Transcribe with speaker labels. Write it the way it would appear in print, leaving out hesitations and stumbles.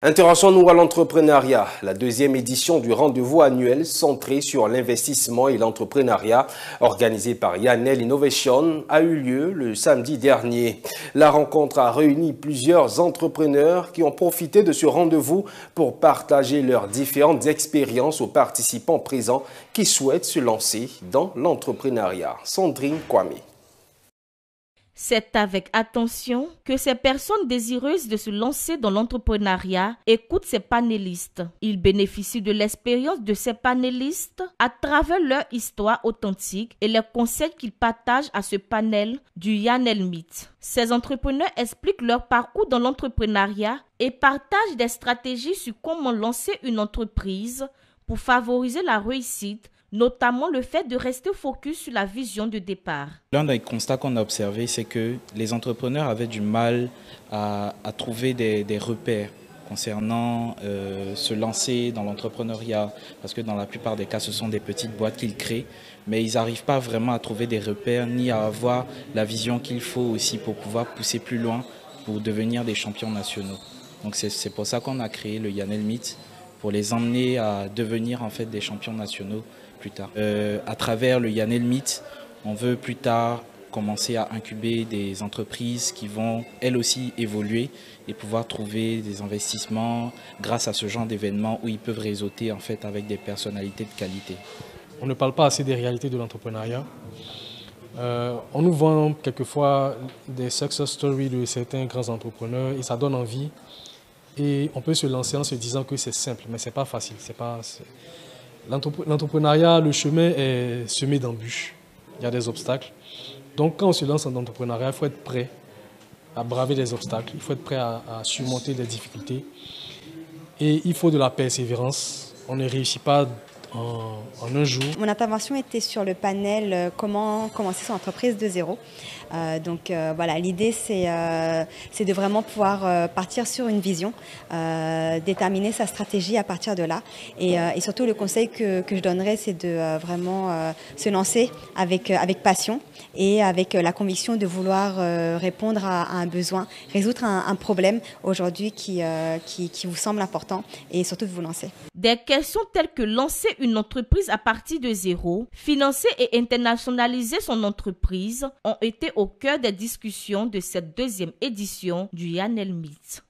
Speaker 1: Intéressons-nous à l'entrepreneuriat. La deuxième édition du rendez-vous annuel centré sur l'investissement et l'entrepreneuriat, organisé par Yanel Innovation, a eu lieu le samedi dernier. La rencontre a réuni plusieurs entrepreneurs qui ont profité de ce rendez-vous pour partager leurs différentes expériences aux participants présents qui souhaitent se lancer dans l'entrepreneuriat. Sandrine Kwame.
Speaker 2: C'est avec attention que ces personnes désireuses de se lancer dans l'entrepreneuriat écoutent ces panélistes. Ils bénéficient de l'expérience de ces panélistes à travers leur histoire authentique et les conseils qu'ils partagent à ce panel du Yanel Meet. Ces entrepreneurs expliquent leur parcours dans l'entrepreneuriat et partagent des stratégies sur comment lancer une entreprise pour favoriser la réussite, notamment le fait de rester focus sur la vision de départ.
Speaker 3: L'un des constats qu'on a observé, c'est que les entrepreneurs avaient du mal à trouver des repères concernant se lancer dans l'entrepreneuriat, parce que dans la plupart des cas, ce sont des petites boîtes qu'ils créent, mais ils n'arrivent pas vraiment à trouver des repères, ni à avoir la vision qu'il faut aussi pour pouvoir pousser plus loin, pour devenir des champions nationaux. Donc c'est pour ça qu'on a créé le Yanel Meet, pour les emmener à devenir en fait des champions nationaux plus tard. À travers le Yanel Meet, on veut plus tard commencer à incuber des entreprises qui vont elles aussi évoluer et pouvoir trouver des investissements grâce à ce genre d'événements où ils peuvent réseauter en fait avec des personnalités de qualité.
Speaker 4: On ne parle pas assez des réalités de l'entrepreneuriat. On nous vend quelquefois des success stories de certains grands entrepreneurs et ça donne envie. Et on peut se lancer en se disant que c'est simple, mais ce n'est pas facile. L'entrepreneuriat, le chemin est semé d'embûches. Il y a des obstacles. Donc quand on se lance en entrepreneuriat, il faut être prêt à braver les obstacles. Il faut être prêt à surmonter les difficultés. Et il faut de la persévérance. On ne réussit pas en un jour.
Speaker 5: Mon intervention était sur le panel comment commencer son entreprise de zéro. Voilà, l'idée c'est de vraiment pouvoir partir sur une vision, déterminer sa stratégie à partir de là. Et surtout le conseil que je donnerais, c'est de vraiment se lancer avec passion et avec la conviction de vouloir répondre à un besoin, résoudre un problème aujourd'hui qui vous semble important et surtout de vous lancer.
Speaker 2: Des questions telles que lancer une entreprise à partir de zéro, financer et internationaliser son entreprise ont été au cœur des discussions de cette deuxième édition du Yanel Meet.